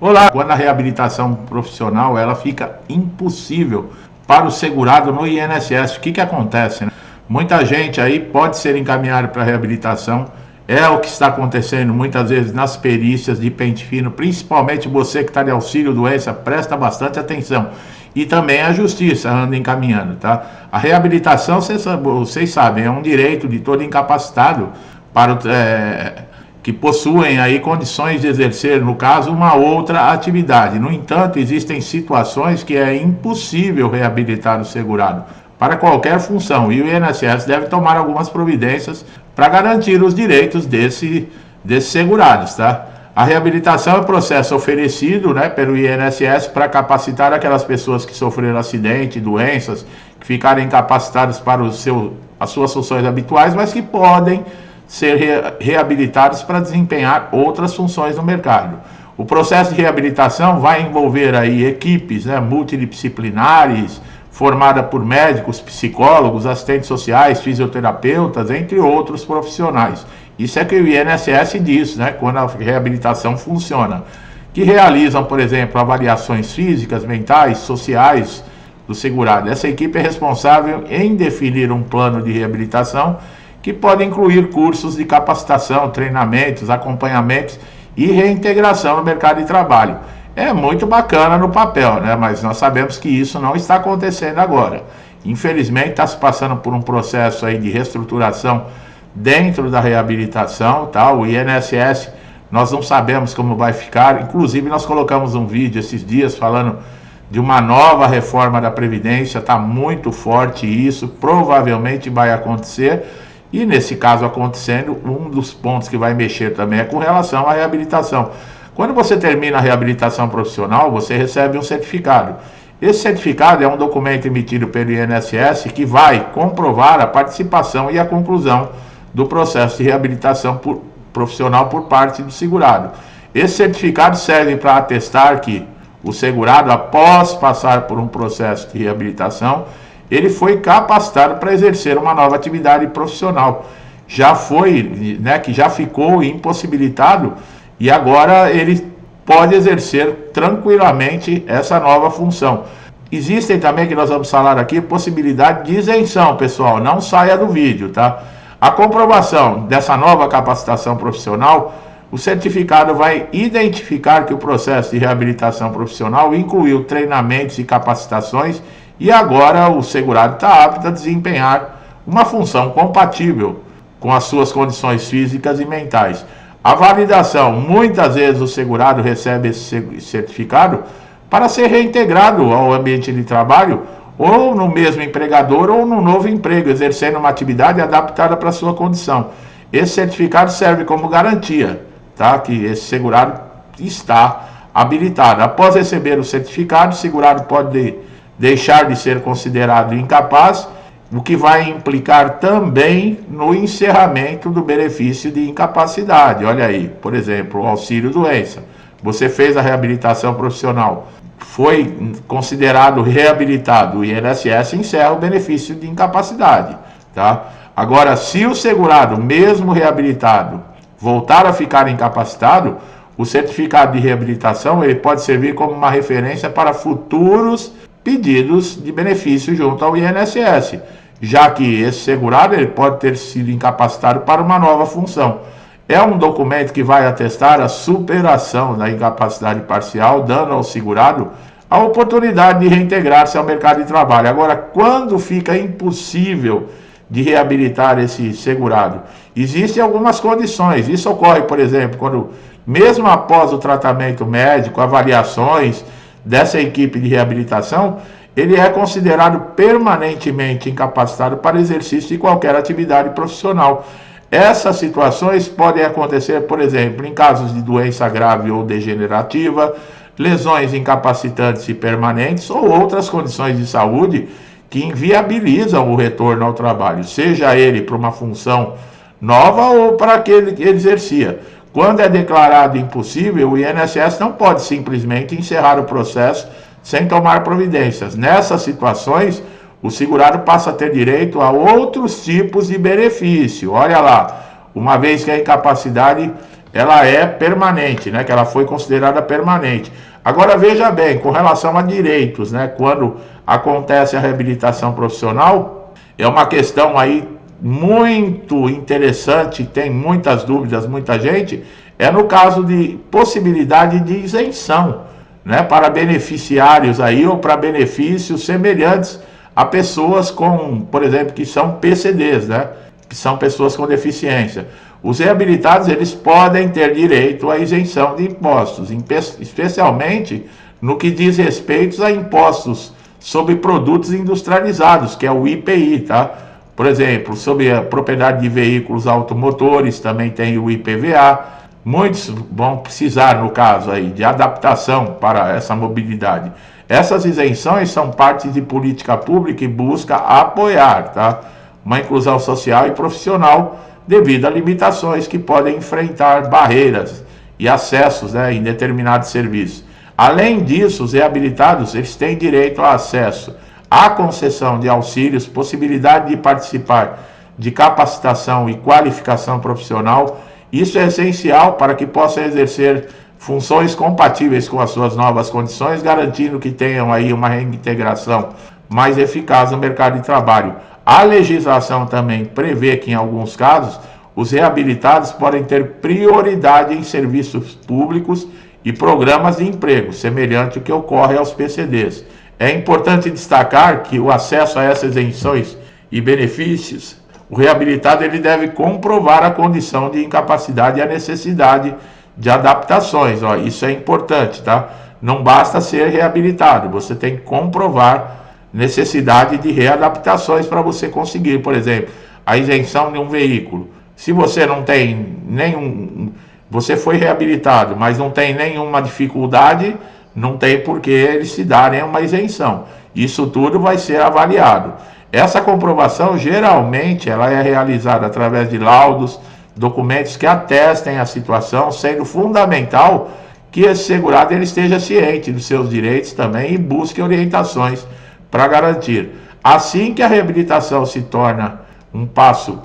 Olá, quando a reabilitação profissional ela fica impossível para o segurado no INSS, o que acontece, né? Muita gente aí pode ser encaminhada para reabilitação, é o que está acontecendo muitas vezes nas perícias de pente fino, principalmente você que está de auxílio doença, presta bastante atenção. E também a justiça anda encaminhando, tá? A reabilitação, vocês sabem, é um direito de todo incapacitado para que possuem aí condições de exercer, no caso, uma outra atividade. No entanto, existem situações que é impossível reabilitar o segurado para qualquer função, e o INSS deve tomar algumas providências para garantir os direitos desses segurados, tá? A reabilitação é um processo oferecido, né, pelo INSS para capacitar aquelas pessoas que sofreram acidente, doenças, que ficarem incapacitadas para as suas funções habituais, mas que podem ser reabilitados para desempenhar outras funções no mercado. O processo de reabilitação vai envolver aí equipes, né, multidisciplinares, formada por médicos, psicólogos, assistentes sociais, fisioterapeutas, entre outros profissionais. Isso é que o INSS diz, né, quando a reabilitação funciona. Que realizam, por exemplo, avaliações físicas, mentais, sociais do segurado. Essa equipe é responsável em definir um plano de reabilitação que pode incluir cursos de capacitação, treinamentos, acompanhamentos e reintegração no mercado de trabalho. É muito bacana no papel, né? Mas nós sabemos que isso não está acontecendo agora. Infelizmente está se passando por um processo aí de reestruturação dentro da reabilitação, tá? O INSS, nós não sabemos como vai ficar. Inclusive nós colocamos um vídeo esses dias falando de uma nova reforma da Previdência. Está muito forte isso, provavelmente vai acontecer. E nesse caso acontecendo, um dos pontos que vai mexer também é com relação à reabilitação. Quando você termina a reabilitação profissional, você recebe um certificado. Esse certificado é um documento emitido pelo INSS que vai comprovar a participação e a conclusão do processo de reabilitação profissional por parte do segurado. Esse certificado serve para atestar que o segurado, após passar por um processo de reabilitação, ele foi capacitado para exercer uma nova atividade profissional. Já foi, né, que já ficou impossibilitado e agora ele pode exercer tranquilamente essa nova função. Existem também, que nós vamos falar aqui, possibilidade de isenção, pessoal, não saia do vídeo, tá? A comprovação dessa nova capacitação profissional, o certificado vai identificar que o processo de reabilitação profissional incluiu treinamentos e capacitações e agora o segurado está apto a desempenhar uma função compatível com as suas condições físicas e mentais. A validação, muitas vezes o segurado recebe esse certificado para ser reintegrado ao ambiente de trabalho, ou no mesmo empregador, ou no novo emprego, exercendo uma atividade adaptada para a sua condição. Esse certificado serve como garantia, tá, que esse segurado está habilitado. Após receber o certificado, o segurado pode deixar de ser considerado incapaz, o que vai implicar também no encerramento do benefício de incapacidade. Olha aí, por exemplo, o auxílio-doença. Você fez a reabilitação profissional, foi considerado reabilitado, o INSS encerra o benefício de incapacidade, tá? Agora, se o segurado, mesmo reabilitado, voltar a ficar incapacitado, o certificado de reabilitação ele pode servir como uma referência para futuros pedidos de benefício junto ao INSS, já que esse segurado ele pode ter sido incapacitado para uma nova função. É um documento que vai atestar a superação da incapacidade parcial, dando ao segurado a oportunidade de reintegrar-se ao mercado de trabalho. Agora, quando fica impossível de reabilitar esse segurado? Existem algumas condições. Isso ocorre, por exemplo, quando, mesmo após o tratamento médico, avaliações dessa equipe de reabilitação, ele é considerado permanentemente incapacitado para exercício de qualquer atividade profissional. Essas situações podem acontecer, por exemplo, em casos de doença grave ou degenerativa, lesões incapacitantes e permanentes ou outras condições de saúde que inviabilizam o retorno ao trabalho, seja ele para uma função nova ou para aquele que ele exercia. Quando é declarado impossível, o INSS não pode simplesmente encerrar o processo sem tomar providências. Nessas situações, o segurado passa a ter direito a outros tipos de benefício. Olha lá, uma vez que a incapacidade ela é permanente, né? Que ela foi considerada permanente. Agora veja bem, com relação a direitos, né? Quando acontece a reabilitação profissional, é uma questão aí muito interessante, tem muitas dúvidas, muita gente, é no caso de possibilidade de isenção, né? Para beneficiários aí ou para benefícios semelhantes a pessoas com, por exemplo, que são PCDs, né? Que são pessoas com deficiência. Os reabilitados, eles podem ter direito à isenção de impostos, especialmente no que diz respeito a impostos sobre produtos industrializados, que é o IPI, tá? Por exemplo, sobre a propriedade de veículos automotores, também tem o IPVA. Muitos vão precisar, no caso aí, de adaptação para essa mobilidade. Essas isenções são parte de política pública e busca apoiar, tá? Uma inclusão social e profissional devido a limitações que podem enfrentar barreiras e acessos, né, em determinados serviços. Além disso, os reabilitados eles têm direito a acesso à concessão de auxílios, possibilidade de participar de capacitação e qualificação profissional. Isso é essencial para que possam exercer funções compatíveis com as suas novas condições, garantindo que tenham aí uma reintegração mais eficaz no mercado de trabalho. A legislação também prevê que, em alguns casos, os reabilitados podem ter prioridade em serviços públicos e programas de emprego, semelhante ao que ocorre aos PCDs. É importante destacar que o acesso a essas isenções e benefícios, o reabilitado ele deve comprovar a condição de incapacidade e a necessidade de adaptações. Ó, isso é importante, tá? Não basta ser reabilitado, você tem que comprovar necessidade de readaptações para você conseguir, por exemplo, a isenção de um veículo. Se você não tem nenhum, você foi reabilitado, mas não tem nenhuma dificuldade, não tem por que eles se darem uma isenção. Isso tudo vai ser avaliado. Essa comprovação, geralmente, ela é realizada através de laudos, documentos que atestem a situação, sendo fundamental que esse segurado ele esteja ciente dos seus direitos também e busque orientações para garantir. Assim que a reabilitação se torna um passo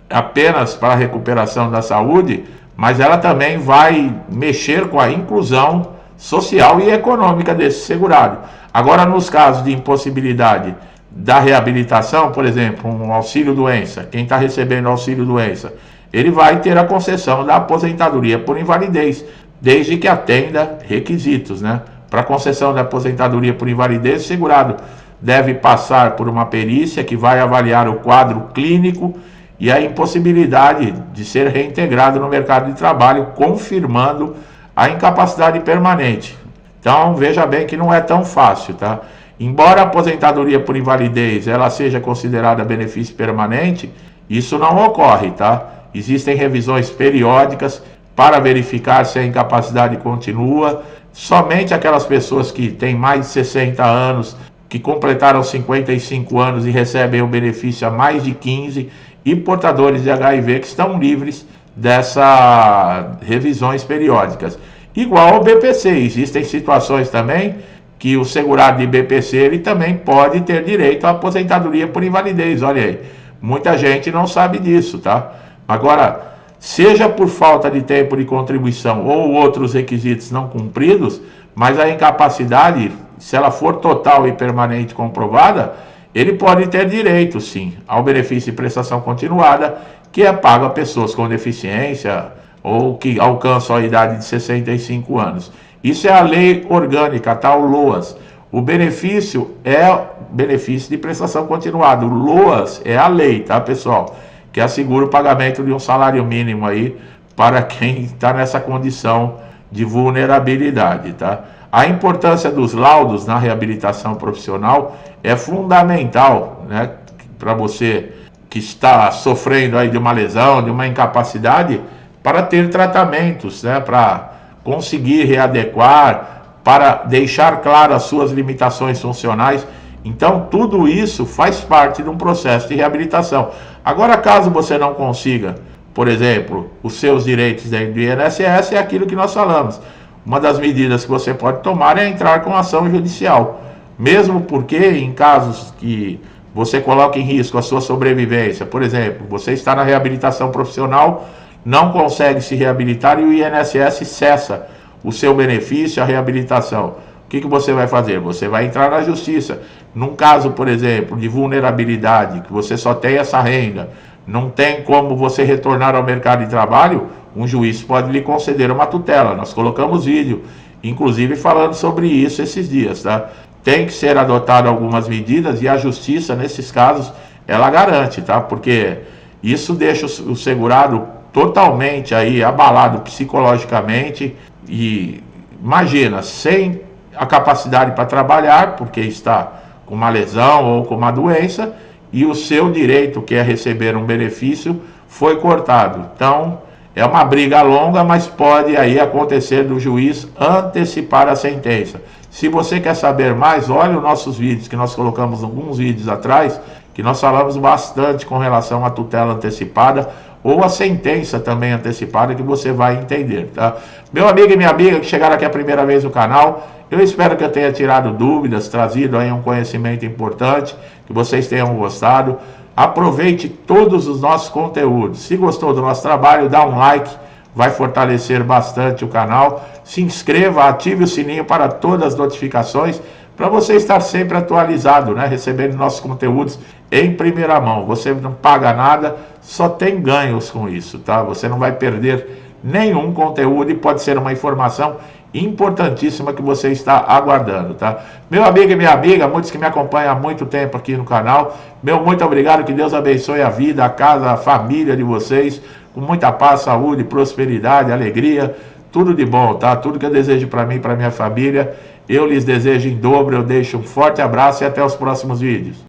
apenas para a recuperação da saúde, mas ela também vai mexer com a inclusão social e econômica desse segurado. Agora, nos casos de impossibilidade da reabilitação, por exemplo, um auxílio-doença, quem está recebendo auxílio-doença, ele vai ter a concessão da aposentadoria por invalidez, desde que atenda requisitos, né? Para concessão da aposentadoria por invalidez, o segurado deve passar por uma perícia que vai avaliar o quadro clínico e a impossibilidade de ser reintegrado no mercado de trabalho, confirmando a incapacidade permanente. Então, veja bem que não é tão fácil, tá? Embora a aposentadoria por invalidez ela seja considerada benefício permanente, isso não ocorre, tá? Existem revisões periódicas para verificar se a incapacidade continua. Somente aquelas pessoas que têm mais de 60 anos, que completaram 55 anos e recebem o benefício há mais de 15, e portadores de HIV que estão livres dessas revisões periódicas. Igual ao BPC, existem situações também que o segurado de BPC ele também pode ter direito à aposentadoria por invalidez. Olha aí, muita gente não sabe disso, tá? Agora, seja por falta de tempo de contribuição ou outros requisitos não cumpridos, mas a incapacidade, se ela for total e permanente comprovada, ele pode ter direito, sim, ao benefício de prestação continuada, que é pago a pessoas com deficiência ou que alcançam a idade de 65 anos. Isso é a lei orgânica, tá? O LOAS. O benefício é benefício de prestação continuada. O LOAS é a lei, tá, pessoal? Que assegura o pagamento de um salário mínimo aí para quem está nessa condição de vulnerabilidade, tá? A importância dos laudos na reabilitação profissional é fundamental, né, para você que está sofrendo aí de uma lesão, de uma incapacidade, para ter tratamentos, né, para conseguir readequar, para deixar claras as suas limitações funcionais. Então, tudo isso faz parte de um processo de reabilitação. Agora, caso você não consiga, por exemplo, os seus direitos dentro do INSS, é aquilo que nós falamos. Uma das medidas que você pode tomar é entrar com ação judicial. Mesmo porque, em casos que você coloca em risco a sua sobrevivência, por exemplo, você está na reabilitação profissional, não consegue se reabilitar e o INSS cessa o seu benefício, a reabilitação. O que você vai fazer? Você vai entrar na justiça. Num caso, por exemplo, de vulnerabilidade, que você só tem essa renda, não tem como você retornar ao mercado de trabalho, um juiz pode lhe conceder uma tutela. Nós colocamos vídeo, inclusive falando sobre isso esses dias, tá? Tem que ser adotado algumas medidas e a justiça, nesses casos, ela garante, tá? Porque isso deixa o segurado totalmente aí abalado psicologicamente e imagina, sem a capacidade para trabalhar, porque está com uma lesão ou com uma doença, e o seu direito, que é receber um benefício, foi cortado. Então, é uma briga longa, mas pode aí acontecer do juiz antecipar a sentença. Se você quer saber mais, olha os nossos vídeos, que nós colocamos alguns vídeos atrás, que nós falamos bastante com relação à tutela antecipada, ou a sentença também antecipada, que você vai entender, tá? Meu amigo e minha amiga que chegaram aqui a primeira vez no canal, eu espero que eu tenha tirado dúvidas, trazido aí um conhecimento importante, que vocês tenham gostado. Aproveite todos os nossos conteúdos. Se gostou do nosso trabalho, dá um like, vai fortalecer bastante o canal. Se inscreva, ative o sininho para todas as notificações, para você estar sempre atualizado, né? Recebendo nossos conteúdos em primeira mão. Você não paga nada, só tem ganhos com isso, tá? Você não vai perder nenhum conteúdo e pode ser uma informação importantíssima que você está aguardando, tá? Meu amigo e minha amiga, muitos que me acompanham há muito tempo aqui no canal, meu muito obrigado, que Deus abençoe a vida, a casa, a família de vocês, com muita paz, saúde, prosperidade, alegria, tudo de bom, tá? Tudo que eu desejo para mim e para minha família, eu lhes desejo em dobro. Eu deixo um forte abraço e até os próximos vídeos.